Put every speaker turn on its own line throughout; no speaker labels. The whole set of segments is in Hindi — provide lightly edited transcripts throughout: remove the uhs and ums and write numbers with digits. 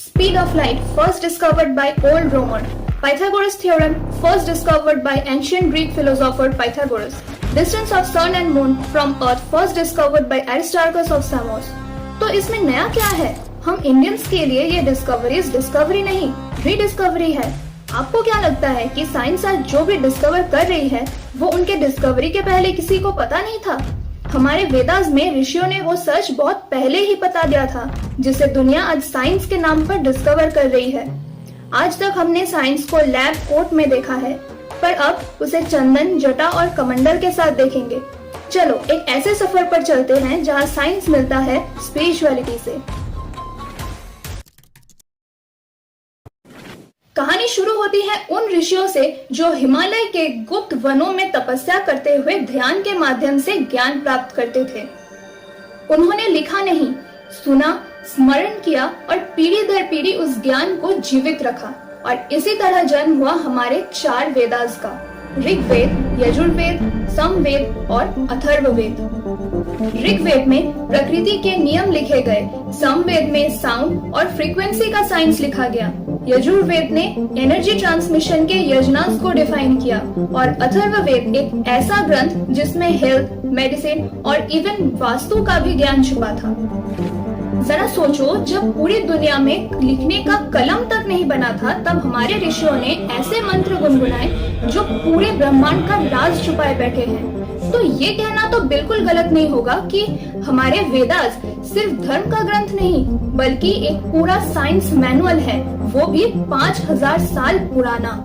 Speed of light first discovered by old Roman. Pythagoras theorem first discovered by ancient Greek philosopher Pythagoras. Distance of sun and moon from earth first discovered by Aristarchus of Samos. तो इसमें नया क्या है? हम इंडियंस के लिए ये डिस्कवरी नहीं, रीडिस्कवरी है। आपको क्या लगता है कि साइंस आज जो भी डिस्कवर कर रही है वो उनके डिस्कवरी के पहले किसी को पता नहीं था? हमारे वेदास में ऋषियों ने वो सच बहुत पहले ही बता दिया था, जिसे दुनिया आज साइंस के नाम पर डिस्कवर कर रही है। आज तक हमने साइंस को लैब कोट में देखा है, पर अब उसे चंदन, जटा और कमंडल के साथ देखेंगे। चलो एक ऐसे सफर पर चलते हैं जहाँ साइंस मिलता है स्पिरिचुअलिटी से। कहानी शुरू होती है उन ऋषियों से जो हिमालय के गुप्त वनों में तपस्या करते हुए ध्यान के माध्यम से ज्ञान प्राप्त करते थे। उन्होंने लिखा नहीं, सुना, स्मरण किया और पीढ़ी दर पीढ़ी उस ज्ञान को जीवित रखा। और इसी तरह जन्म हुआ हमारे 4 वेदास का, ऋग्वेद, यजुर्वेद, सामवेद और अथर्ववेद। ऋग्वेद में प्रकृति के नियम लिखे गए, सामवेद में साउंड और फ्रीक्वेंसी का साइंस लिखा गया, यजुर्वेद ने एनर्जी ट्रांसमिशन के यजनास को डिफाइन किया और अथर्ववेद एक ऐसा ग्रंथ जिसमें हेल्थ, मेडिसिन और इवन वास्तु का भी ज्ञान छुपा था। जरा सोचो, जब पूरी दुनिया में लिखने का कलम तक नहीं बना था, तब हमारे ऋषियों ने ऐसे मंत्र गुनगुनाए जो पूरे ब्रह्मांड का राज छुपाए बैठे हैं। तो ये कहना तो बिल्कुल गलत नहीं होगा कि हमारे वेदास सिर्फ धर्म का ग्रंथ नहीं, बल्कि एक पूरा साइंस मैनुअल है, वो भी 5000 साल पुराना।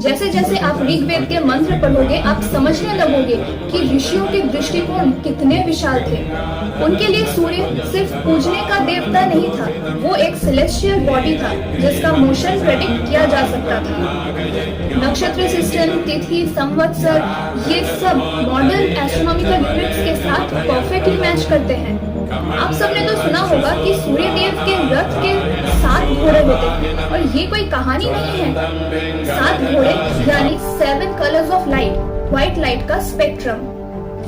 जैसे जैसे आप ऋग्वेद के मंत्र पढ़ोगे, आप समझने लगोगे कि ऋषियों के दृष्टिकोण कितने विशाल थे। उनके लिए सूर्य सिर्फ पूजने का देवता नहीं था, वो एक सेलेस्टियल बॉडी था जिसका मोशन प्रेडिक्ट किया जा सकता था। नक्षत्र सिस्टम, तिथि, संवत्सर, ये सब मॉडर्न एस्ट्रोनॉमिकल यूनिट्स के साथ परफेक्टली मैच करते हैं। आप सबने तो सुना होगा कि सूर्य देव के रथ के 7 घोड़े होते हैं, और ये कोई कहानी नहीं है। 7 घोड़े यानी 7 colours of light, white light का स्पेक्ट्रम।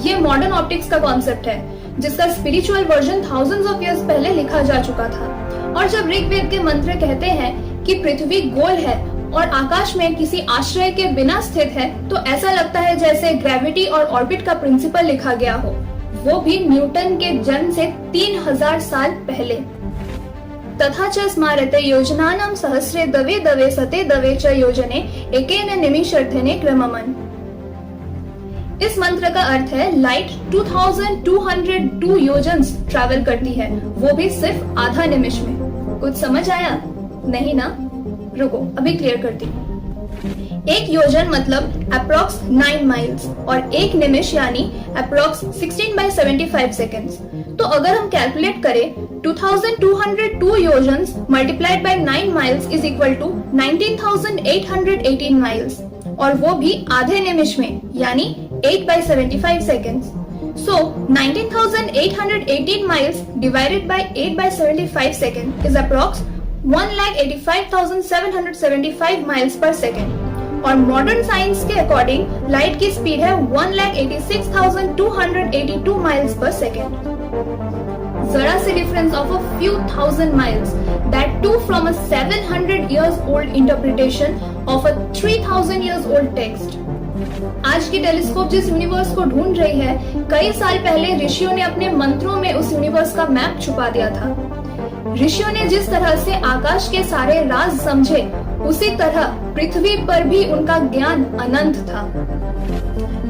ये मॉडर्न ऑप्टिक्स का कॉन्सेप्ट है, जिसका spiritual version thousands of years पहले लिखा जा चुका था। और जब ऋग्वेद के मंत्र कहते हैं कि पृथ्वी गोल है और आकाश में किसी आश्रय के बिना स्थित है, तो ऐसा लगता है जैसे ग्रेविटी और ऑर्बिट का प्रिंसिपल लिखा गया हो, वो भी न्यूटन के जन्म से 3000 साल पहले। तथा च स्मारते योजनानां सहस्रे दवे दवे सते दवे च योजने एकेन निमिषार्धेन क्रममन्। इस मंत्र का अर्थ है लाइट 2202 योजन्स ट्रैवल करती है, वो भी सिर्फ आधा निमिष में। कुछ समझ आया? नहीं ना? रुको, अभी क्लियर करती हूँ। एक योजन मतलब अप्रॉक्स 9 माइल्स और एक निमिष यानी अप्रॉक्स 16/75 सेकेंड्स। तो अगर हम कैलकुलेट करें 2202 योजन्स multiplied by 9 miles is equal to 19,818 miles, और वो भी आधे निमिष में यानी 8/75 seconds. So 19,818 miles divided by 8/75 second is approx 1,85,775 miles per second। और मॉडर्न साइंस के अकॉर्डिंग लाइट की स्पीड है 1,86,282 miles per second। जरा सी difference of a few thousand miles, that too from a 700 years old interpretation of a 3,000 years old text। आज की टेलीस्कोप जिस यूनिवर्स को ढूंढ रही है, कई साल पहले ऋषियों ने अपने मंत्रों में उस यूनिवर्स का मैप छुपा दिया था। ऋषियों ने जिस तरह से आकाश के सारे राज समझे, उसी तरह पृथ्वी पर भी उनका ज्ञान अनंत था।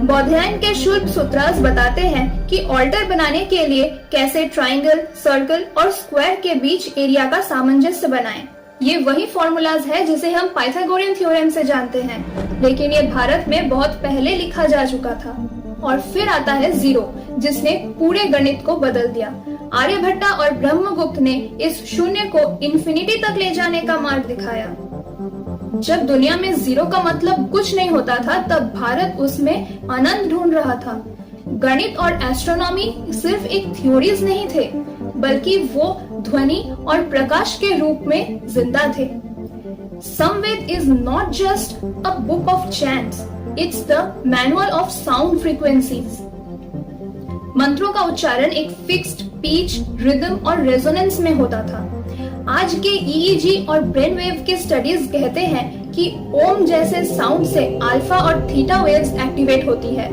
बौधायन के शुल्ब सूत्रास बताते हैं कि ऑल्टर बनाने के लिए कैसे ट्राइंगल, सर्कल और स्क्वायर के बीच एरिया का सामंजस्य बनाएं। ये वही फॉर्मूलाज है जिसे हम पाइथागोरियन थ्योरम से जानते हैं, लेकिन ये भारत में बहुत पहले लिखा जा चुका था। और फिर आता है जीरो, जिसने पूरे गणित को बदल दिया। आर्यभट्टा और ब्रह्मगुप्त ने इस शून्य को इन्फिनिटी तक ले जाने का मार्ग दिखाया। जब दुनिया में जीरो का मतलब कुछ नहीं होता था, तब भारत उसमें आनंद ढूंढ रहा था। गणित और एस्ट्रोनॉमी सिर्फ एक थ्योरीज नहीं थे, बल्कि वो ध्वनि और प्रकाश के रूप में जिंदा थे। Samved is not just a book of chants, it's the manual of sound frequencies। मंत्रों का उच्चारण एक फिक्स्ड पिच, रिदम और रेजोनेंस में होता था। आज के ईईजी और ब्रेन वेव के स्टडीज कहते हैं कि ओम जैसे साउंड से अल्फा और थीटा वेव्स एक्टिवेट होती है,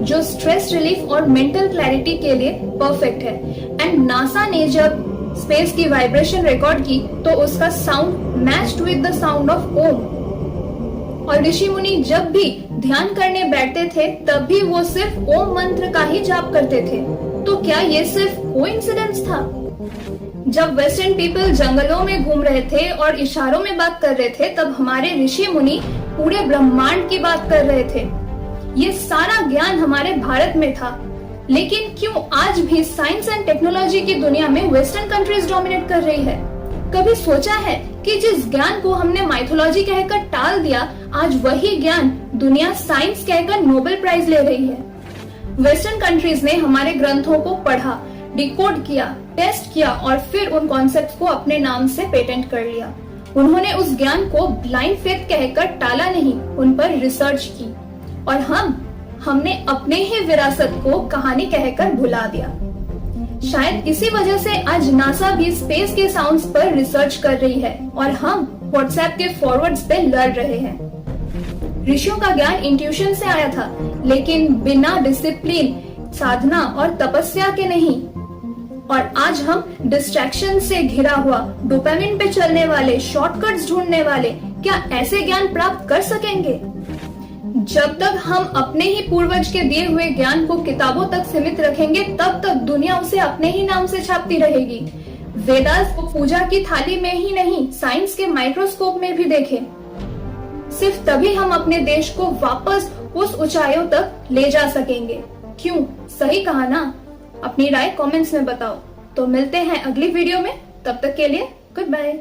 जो स्ट्रेस रिलीफ और मेंटल क्लैरिटी के लिए परफेक्ट है। एंड नासा ने जब स्पेस की वाइब्रेशन रिकॉर्ड की तो उसका sound matched with the sound of Om. और ऋषि मुनि जब भी ध्यान करने बैठते थे तब भी वो सिर्फ ओम मंत्र का ही जाप करते थे। तो क्या ये सिर्फ कोइंसिडेंस था? जब वेस्टर्न पीपल जंगलों में घूम रहे थे और इशारों में बात कर रहे थे, तब हमारे ऋषि मुनि पूरे ब्रह्मांड की बात कर रहे थे। ये सारा ज्ञान हमारे भारत में था, लेकिन क्यों आज भी साइंस एंड टेक्नोलॉजी की दुनिया में वेस्टर्न कंट्रीज डोमिनेट कर रही है? कभी सोचा है कि जिस ज्ञान को हमने माइथोलॉजी कहकर टाल दिया, आज वही ज्ञान दुनिया साइंस कहकर नोबेल प्राइज ले रही है। वेस्टर्न कंट्रीज ने हमारे ग्रंथों को पढ़ा, डिकोड किया, टेस्ट किया और फिर उन कॉन्सेप्ट्स को अपने नाम से पेटेंट कर लिया। उन्होंने उस ज्ञान को ब्लाइंड फेथ कहकर टाला नहीं, उन पर रिसर्च की। और हमने अपने ही विरासत को कहानी कहकर भुला दिया। शायद इसी वजह से आज नासा भी स्पेस के साउंड्स पर रिसर्च कर रही है और हम व्हाट्सएप के फॉरवर्ड्स पे लड़ रहे हैं। ऋषियों का ज्ञान इंट्यूशन से आया था, लेकिन बिना डिसिप्लिन, साधना और तपस्या के नहीं। और आज हम डिस्ट्रैक्शन से घिरा हुआ, डोपामिन पे चलने वाले, शॉर्टकट्स ढूंढने वाले, क्या ऐसे ज्ञान प्राप्त कर सकेंगे? जब तक हम अपने ही पूर्वज के दिए हुए ज्ञान को किताबों तक सीमित रखेंगे, तब तक दुनिया उसे अपने ही नाम से छापती रहेगी। वेदास को पूजा की थाली में ही नहीं, साइंस के माइक्रोस्कोप में भी देखें। सिर्फ तभी हम अपने देश को वापस उस ऊंचाइयों तक ले जा सकेंगे। क्यों? सही कहा ना? अपनी राय कमेंट्स में बताओ। तो मिलते हैं अगली वीडियो में, तब तक के लिए गुड बाय।